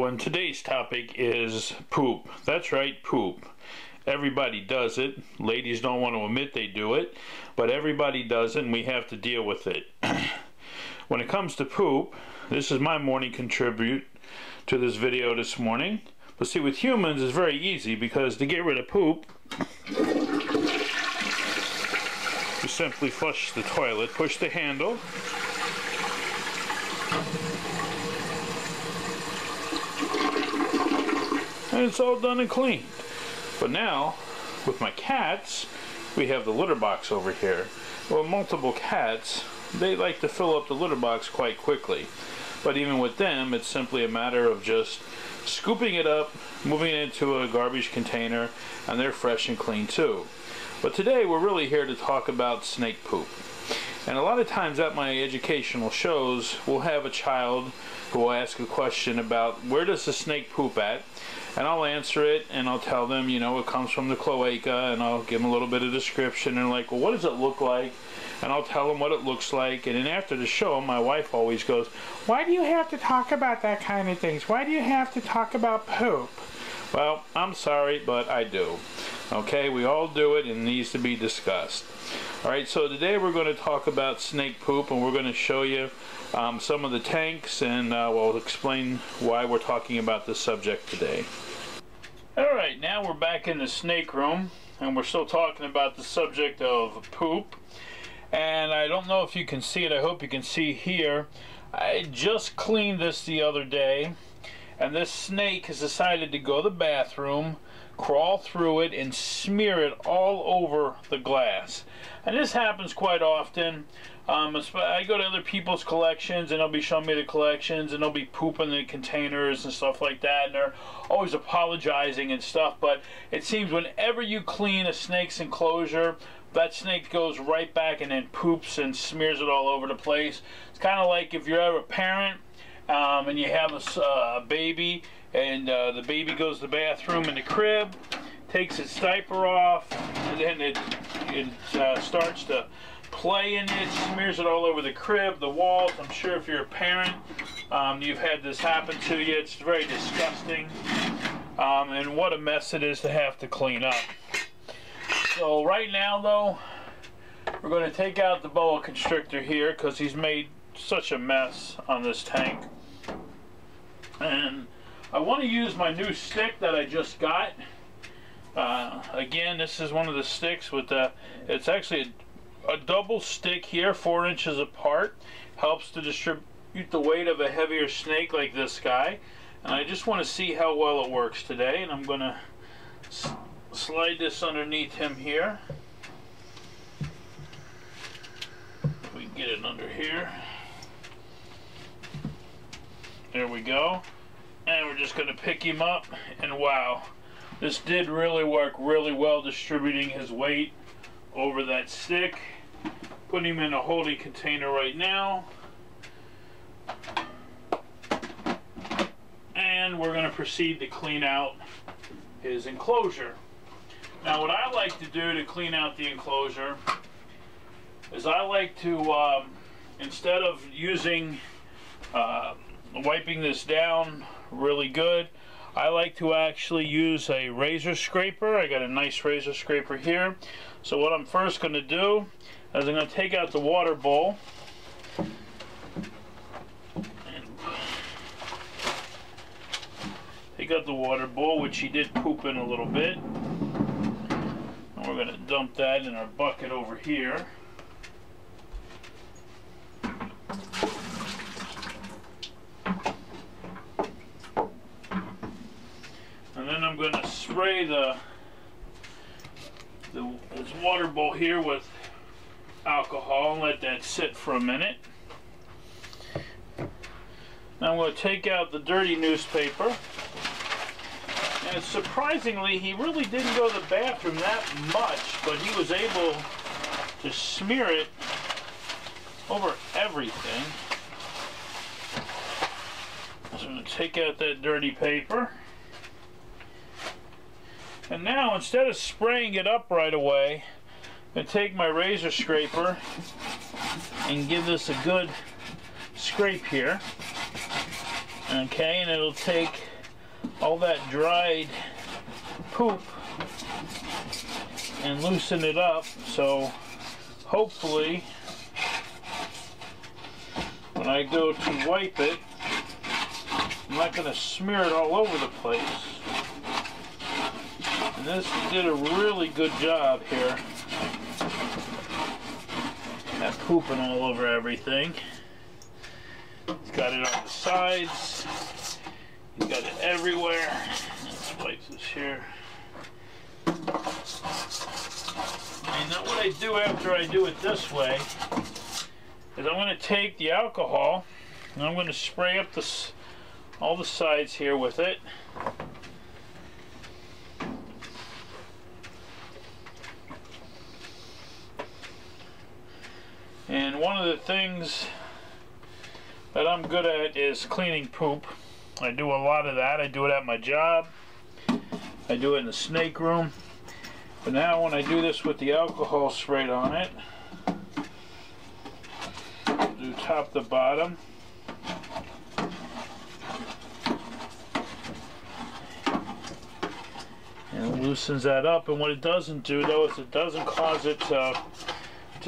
everyone. Today's topic is poop. That's right, poop. Everybody does it. Ladies don't want to admit they do it, but everybody does it and we have to deal with it. When it comes to poop, this is my morning contribute to this video this morning. But see, with humans it's very easy, because to get rid of poop, you simply flush the toilet, push the handle, and it's all done and cleaned. But now, with my cats, we have the litter box over here. Well, multiple cats, they like to fill up the litter box quite quickly. But even with them, it's simply a matter of just scooping it up, moving it into a garbage container, and they're fresh and clean too. But today we're really here to talk about snake poop. And a lot of times at my educational shows, we'll have a child who will ask a question about where does the snake poop at? And I'll answer it and I'll tell them, you know, it comes from the cloaca, and I'll give them a little bit of description, and like, well, what does it look like? And I'll tell them what it looks like. And then after the show, my wife always goes, why do you have to talk about that kind of things? Why do you have to talk about poop? Well, I'm sorry, but I do. Okay, we all do it and it needs to be discussed. Alright, so today we're going to talk about snake poop, and we're going to show you some of the tanks, and we'll explain why we're talking about this subject today. Alright, now we're back in the snake room, and we're still talking about the subject of poop. And I don't know if you can see it, I hope you can see here. I just cleaned this the other day, and this snake has decided to go to the bathroom, crawl through it, and smear it all over the glass. And this happens quite often. I go to other people's collections and they'll be showing me the collections, and they'll be pooping in containers and stuff like that, and they're always apologizing and stuff. But it seems whenever you clean a snake's enclosure, that snake goes right back and then poops and smears it all over the place. It's kind of like if you're ever a parent and you have a baby, and the baby goes to the bathroom in the crib, takes its diaper off, and then it starts to play in it, smears it all over the crib, the walls. I'm sure if you're a parent, you've had this happen to you. It's very disgusting, and what a mess it is to have to clean up. So right now though, we're going to take out the boa constrictor here, because he's made such a mess on this tank. And I want to use my new stick that I just got. Again, this is one of the sticks with it's actually a double stick here, 4 inches apart. Helps to distribute the weight of a heavier snake like this guy. And I just want to see how well it works today. And I'm going to slide this underneath him here. If we can get it under here. There we go. And we're just going to pick him up, and wow, this did really work really well, distributing his weight over that stick. Put him in a holding container right now. And we're going to proceed to clean out his enclosure. Now what I like to do to clean out the enclosure is I like to, instead of using wiping this down really good, I like to actually use a razor scraper. I got a nice razor scraper here. So what I'm first going to do is I'm going to take out the water bowl and take out the water bowl, which he did poop in a little bit, and we're going to dump that in our bucket over here. And then I'm going to spray this water bowl here with alcohol and let that sit for a minute. Now I'm going to take out the dirty newspaper. And surprisingly, he really didn't go to the bathroom that much, but he was able to smear it over everything. So I'm going to take out that dirty paper. And now, instead of spraying it up right away, I'm going to take my razor scraper and give this a good scrape here. Okay, and it'll take all that dried poop and loosen it up, so hopefully when I go to wipe it, I'm not going to smear it all over the place. And this did a really good job here at pooping all over everything. It's got it on the sides. He's got it everywhere. Let's wipe this here. And now what I do after I do it this way is I'm going to take the alcohol and I'm going to spray up all the sides here with it. And one of the things that I'm good at is cleaning poop. I do a lot of that. I do it at my job. I do it in the snake room. But now when I do this with the alcohol sprayed on it, do top to bottom. And it loosens that up. And what it doesn't do though is it doesn't cause it to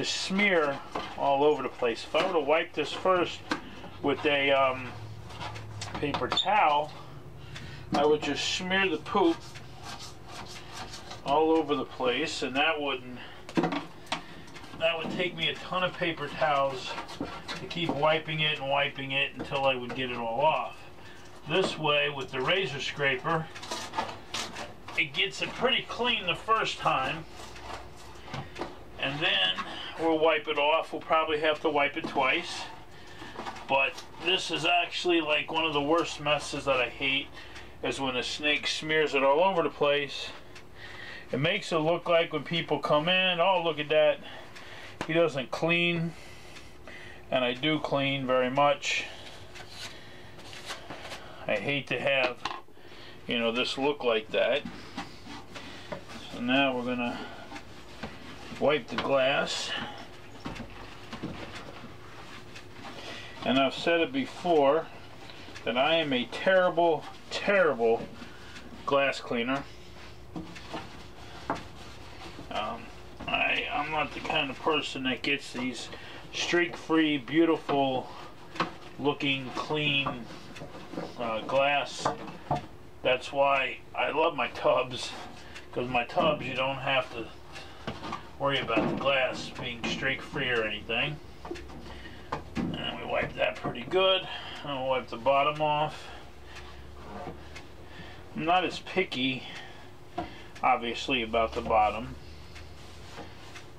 smear all over the place. If I were to wipe this first with a paper towel, I would just smear the poop all over the place, and that would take me a ton of paper towels to keep wiping it until I would get it all off. This way, with the razor scraper, it gets it pretty clean the first time, and then we'll wipe it off. We'll probably have to wipe it twice. But this is actually like one of the worst messes that I hate, is when a snake smears it all over the place. It makes it look like when people come in, oh, look at that, he doesn't clean. And I do clean very much. I hate to have, you know, this look like that. So now we're gonna wipe the glass. And I've said it before that I am a terrible, terrible glass cleaner. I'm not the kind of person that gets these streak-free, beautiful looking, clean glass. That's why I love my tubs, because my tubs you don't have to worry about the glass being streak-free or anything. And we wipe that pretty good. I'll wipe the bottom off. I'm not as picky, obviously, about the bottom.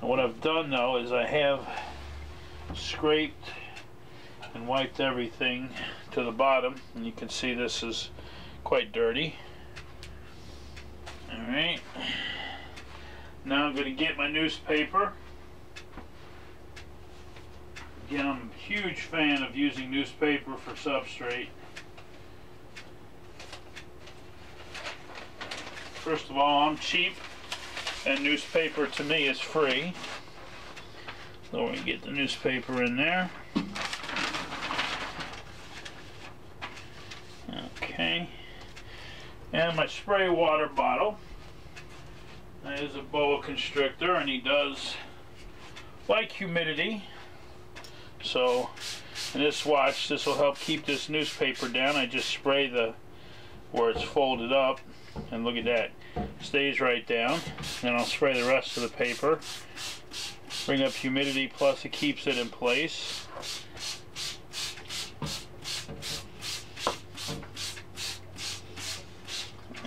And what I've done though is I have scraped and wiped everything to the bottom, and you can see this is quite dirty. Alright, now I'm going to get my newspaper. Again, I'm a huge fan of using newspaper for substrate. First of all, I'm cheap, and newspaper to me is free. So we get the newspaper in there. Okay. And my spray water bottle. That is a boa constrictor, and he does like humidity. So, in this watch, this will help keep this newspaper down. I just spray where it's folded up, and look at that, stays right down. Then I'll spray the rest of the paper, bring up humidity, plus it keeps it in place.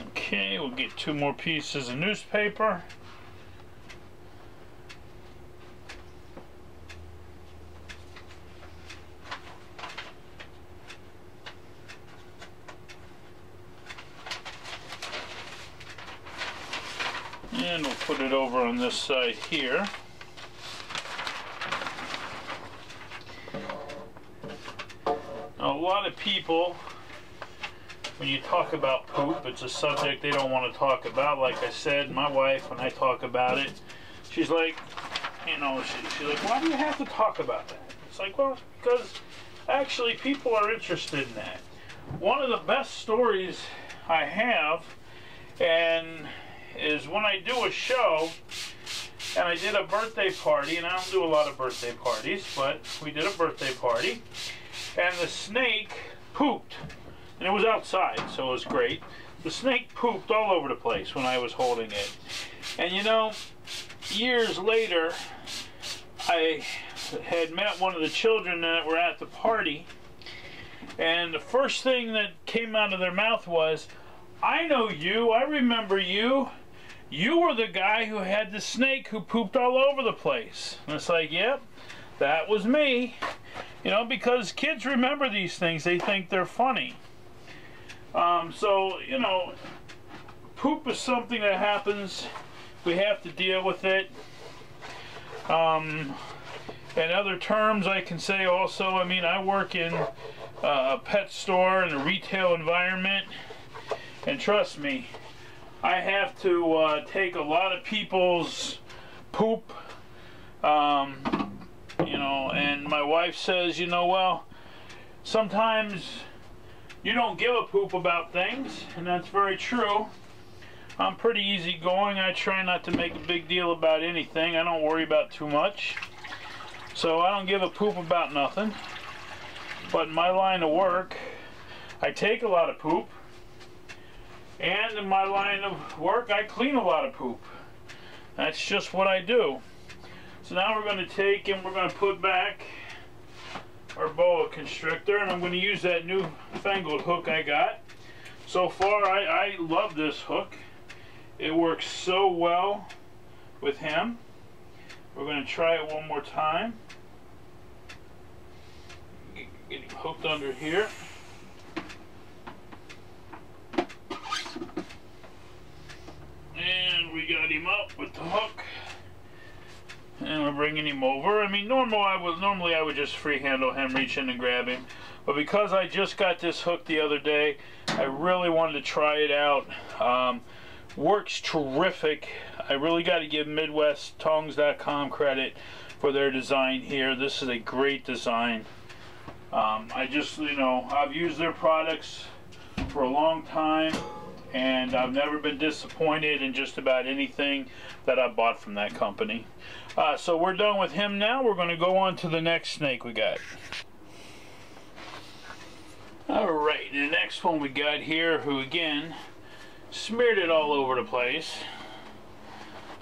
Okay, we'll get 2 more pieces of newspaper. And we'll put it over on this side here. Now, a lot of people, when you talk about poop, it's a subject they don't want to talk about. Like I said, my wife, when I talk about it, she's like, you know, she's like, why do you have to talk about that? It's like, well, because actually people are interested in that. One of the best stories I have, and is when I do a show, and I did a birthday party, and I don't do a lot of birthday parties, but we did a birthday party, and the snake pooped, and it was outside, so it was great. The snake pooped all over the place when I was holding it. And you know, years later, I had met one of the children that were at the party, and the first thing that came out of their mouth was, "I know you, I remember you. You were the guy who had the snake who pooped all over the place." And it's like, yep, that was me. You know, because kids remember these things, they think they're funny. So, you know, poop is something that happens. We have to deal with it. In other terms, I can say also, I mean, I work in a pet store in a retail environment, and trust me, I have to take a lot of people's poop, you know, and my wife says, you know, well, sometimes you don't give a poop about things, and that's very true. I'm pretty easygoing. I try not to make a big deal about anything. I don't worry about too much. So I don't give a poop about nothing. But in my line of work, I take a lot of poop. And in my line of work, I clean a lot of poop. That's just what I do. So now we're going to take and we're going to put back our boa constrictor, and I'm going to use that new fangled hook I got. So far, I love this hook. It works so well with him. We're going to try it one more time. Get him hooked under here. And we got him up with the hook. And we're bringing him over. I mean, normally I would just free handle him, reach in and grab him. But because I just got this hook the other day, I really wanted to try it out. Works terrific. I really got to give MidwestTongs.com credit for their design here. This is a great design. I just, you know, I've used their products for a long time, and I've never been disappointed in just about anything that I bought from that company. So we're done with him now. We're going to go on to the next snake we got. Alright, the next one we got here, who again smeared it all over the place.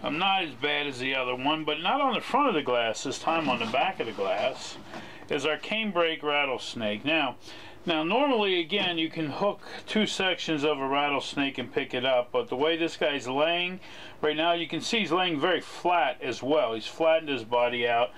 I'm not as bad as the other one, but not on the front of the glass, this time on the back of the glass, is our canebrake rattlesnake. Now normally, again, you can hook two sections of a rattlesnake and pick it up, but the way this guy's laying right now, you can see he's laying very flat as well. He's flattened his body out.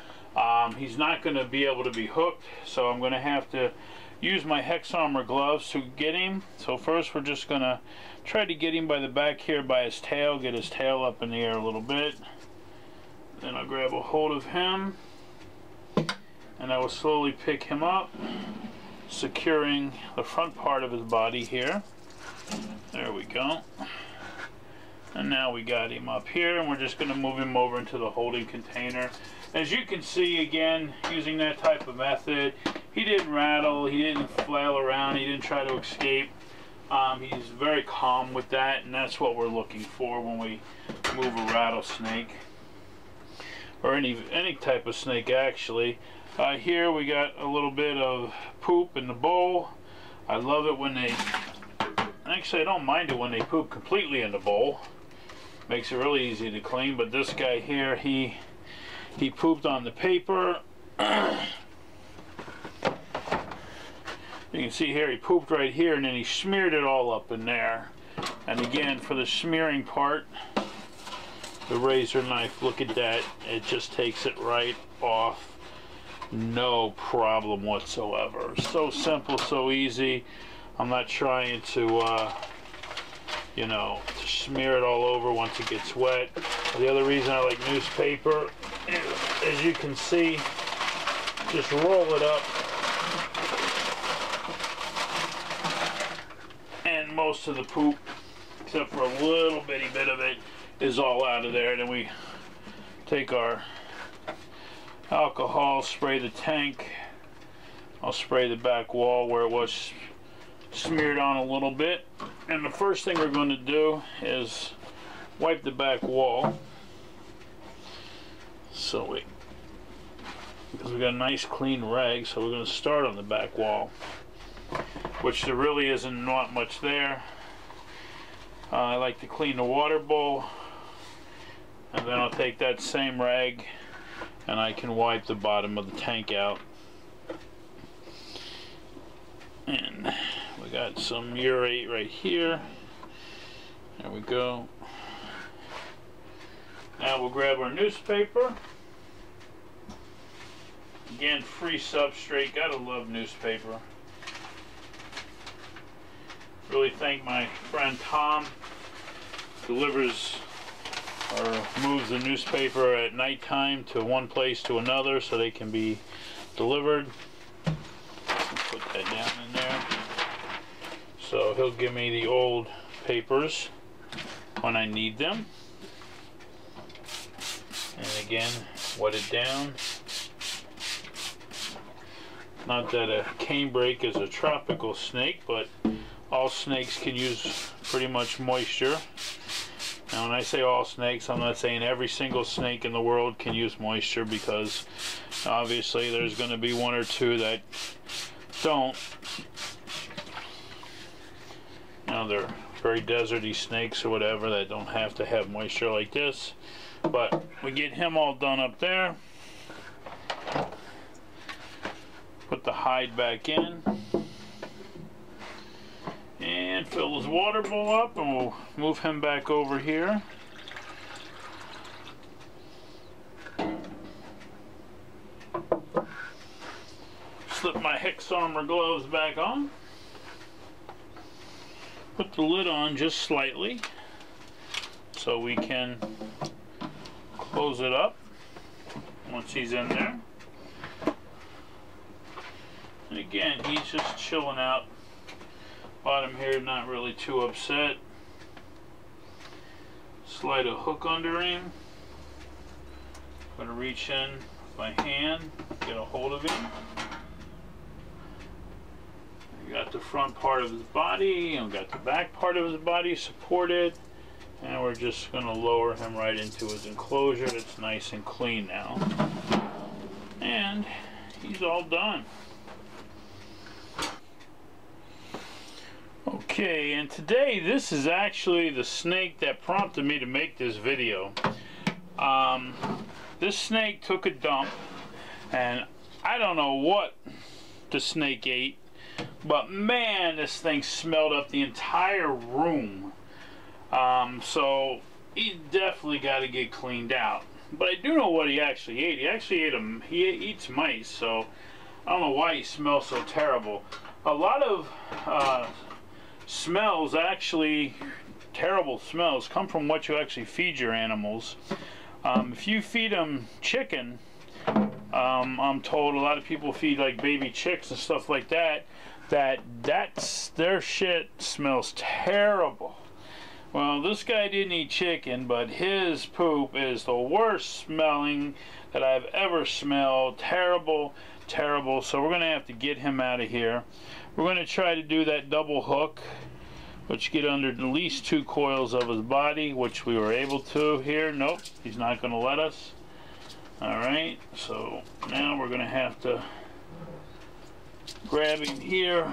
He's not going to be able to be hooked, so I'm going to have to use my Hex Armor gloves to get him. So first we're just going to try to get him by the back here by his tail, get his tail up in the air a little bit. Then I'll grab a hold of him, and I will slowly pick him up, securing the front part of his body here. There we go. And now we got him up here, and we're just going to move him over into the holding container. As you can see, again, using that type of method, he didn't rattle, he didn't flail around, he didn't try to escape. He's very calm with that, and that's what we're looking for when we move a rattlesnake, or any type of snake actually. Here we got a little bit of poop in the bowl. I love it when they, actually I don't mind it when they poop completely in the bowl. Makes it really easy to clean. But this guy here, he pooped on the paper. You can see here he pooped right here, and then he smeared it all up in there. And again, for the smearing part, the razor knife, look at that, it just takes it right off. No problem whatsoever. So simple, so easy. I'm not trying to you know, to smear it all over once it gets wet. The other reason I like newspaper is, as you can see, just roll it up, and most of the poop, except for a little bitty bit of it, is all out of there. Then we take our alcohol, spray the tank. I'll spray the back wall where it was smeared on a little bit. And the first thing we're going to do is wipe the back wall. Because we got a nice clean rag, so we're going to start on the back wall, which there really isn't not much there. I like to clean the water bowl, and then I'll take that same rag and I can wipe the bottom of the tank out. And we got some urate right here. There we go. Now we'll grab our newspaper. Again, free substrate. Gotta love newspaper. Really thank my friend Tom. Delivers or moves the newspaper at nighttime to one place to another so they can be delivered. Put that down in there. So he'll give me the old papers when I need them. And again, wet it down. Not that a canebrake is a tropical snake, but all snakes can use pretty much moisture. Now when I say all snakes, I'm not saying every single snake in the world can use moisture, because obviously there's going to be one or two that don't. Now they're very deserty snakes or whatever that don't have to have moisture like this. But we get him all done up there. Put the hide back in. And fill his water bowl up, and we'll move him back over here. Slip my Hex Armor gloves back on. Put the lid on just slightly so we can close it up once he's in there. And again, he's just chilling out. Bottom here, not really too upset. Slide a hook under him. I'm going to reach in with my hand, get a hold of him. We got the front part of his body, and we got the back part of his body supported. And we're just going to lower him right into his enclosure. That's nice and clean now. And he's all done. Okay, and today this is actually the snake that prompted me to make this video. This snake took a dump, and I don't know what the snake ate, but man, this thing smelled up the entire room. So he definitely got to get cleaned out. But I do know what he actually ate. He actually ate he eats mice, so I don't know why he smells so terrible. A lot of smells, actually terrible smells, come from what you actually feed your animals. If you feed them chicken, I'm told a lot of people feed like baby chicks and stuff like that, that's their shit smells terrible. Well, this guy didn't eat chicken, but his poop is the worst smelling that I've ever smelled. Terrible, terrible. So we're gonna have to get him out of here. We're going to try to do that double hook, which get under at least 2 coils of his body, which we were able to here. Nope, he's not going to let us. Alright, so now we're going to have to grab him here.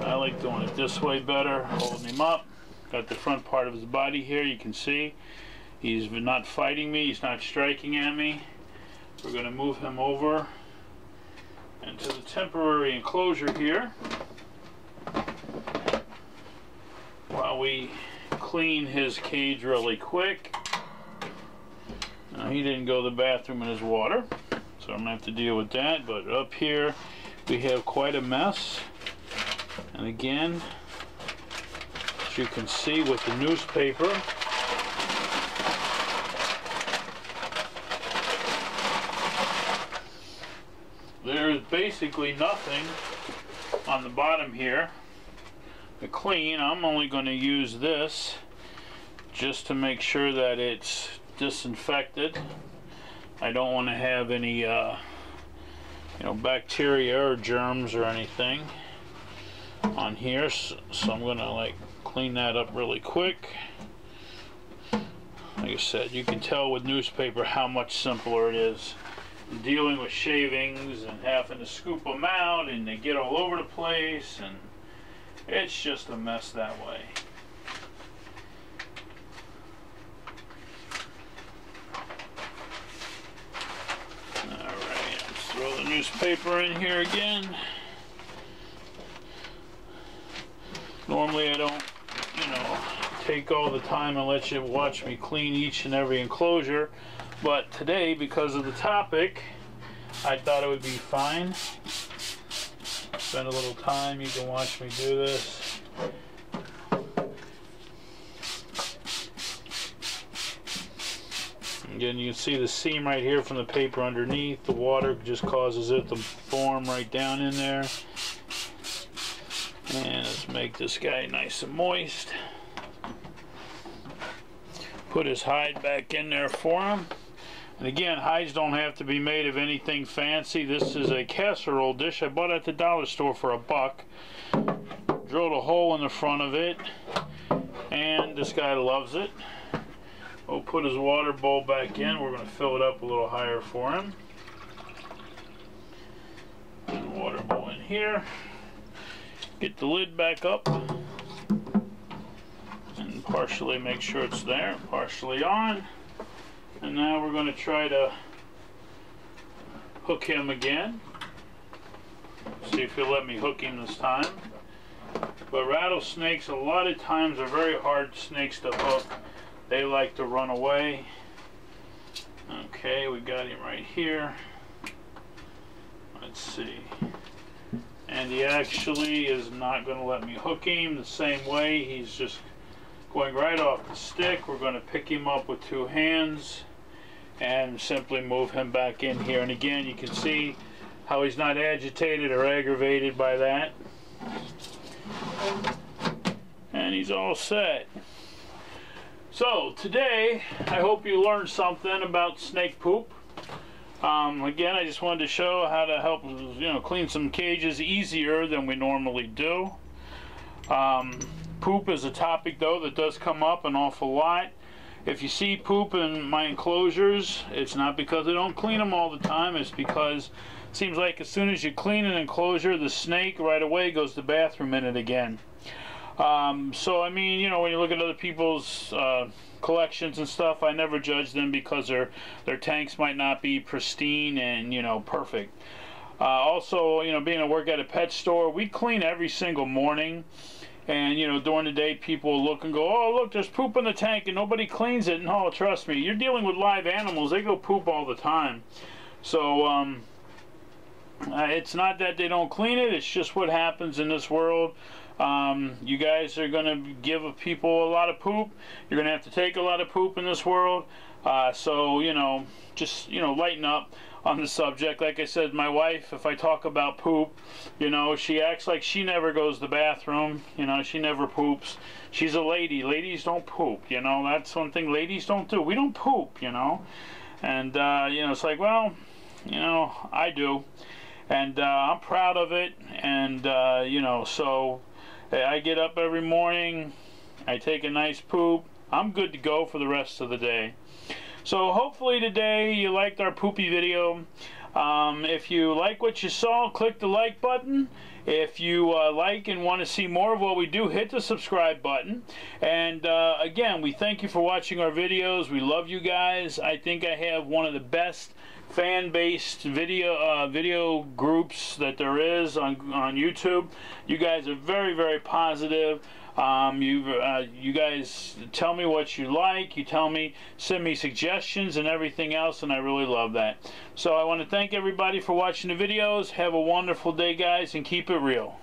I like doing it this way better, holding him up. Got the front part of his body here, you can see. He's not fighting me, he's not striking at me. We're going to move him over into the temporary enclosure here while we clean his cage really quick. Now, he didn't go to the bathroom in his water, so I'm gonna have to deal with that. But up here we have quite a mess, and again, as you can see with the newspaper, there's basically nothing on the bottom here to clean. I'm only going to use this just to make sure that it's disinfected. I don't want to have any bacteria or germs or anything. on here, so I'm gonna like clean that up really quick. Like I said, you can tell with newspaper how much simpler it is. Dealing with shavings and having to scoop them out and they get all over the place, and it's just a mess that way. Alright, let's throw the newspaper in here again. Normally I don't, take all the time and let you watch me clean each and every enclosure, but today, because of the topic, I thought it would be fine. Spend a little time, you can watch me do this. Again, you can see the seam right here from the paper underneath. The water just causes it to form right down in there. And let's make this guy nice and moist. Put his hide back in there for him. And again, hides don't have to be made of anything fancy. This is a casserole dish I bought at the dollar store for $1. Drilled a hole in the front of it, and this guy loves it. We'll put his water bowl back in. We're going to fill it up a little higher for him. And water bowl in here. Get the lid back up. And partially make sure it's there, partially on. And now we're going to try to hook him again. See if he'll let me hook him this time. But rattlesnakes a lot of times are very hard snakes to hook. They like to run away. Okay, we got him right here. Let's see. And he actually is not going to let me hook him the same way. He's just going right off the stick. We're going to pick him up with 2 hands and simply move him back in here. And again, you can see how he's not agitated or aggravated by that. And he's all set. So today, I hope you learned something about snake poop. Again, I just wanted to show how to help, clean some cages easier than we normally do. Poop is a topic, though, that does come up an awful lot. If you see poop in my enclosures, it's not because I don't clean them all the time. It's because it seems like as soon as you clean an enclosure, the snake right away goes to the bathroom in it again. So, I mean, when you look at other people's collections and stuff, I never judge them because their tanks might not be pristine and, perfect. Also, being at work at a pet store, we clean every single morning. And, during the day, people will look and go, oh, look, there's poop in the tank and nobody cleans it. No, trust me, you're dealing with live animals. They go poop all the time. So, it's not that they don't clean it. It's just what happens in this world. You guys are going to give people a lot of poop. You're going to have to take a lot of poop in this world. So, just, lighten up on the subject. Like I said, my wife, if I talk about poop, she acts like she never goes to the bathroom. She never poops. She's a lady. Ladies don't poop. That's one thing ladies don't do. We don't poop, And, it's like, well, I do. And I'm proud of it. And, so I get up every morning. I take a nice poop. I'm good to go for the rest of the day. So hopefully today you liked our poopy video. If you like what you saw, click the like button. If you like and want to see more of what we do, hit the subscribe button. And again, we thank you for watching our videos. We love you guys. I think I have one of the best fan-based video groups that there is on YouTube. You guys are very, very positive. You guys tell me what you like. You send me suggestions and everything else, and I really love that. So I want to thank everybody for watching the videos. Have a wonderful day, guys, and keep it real.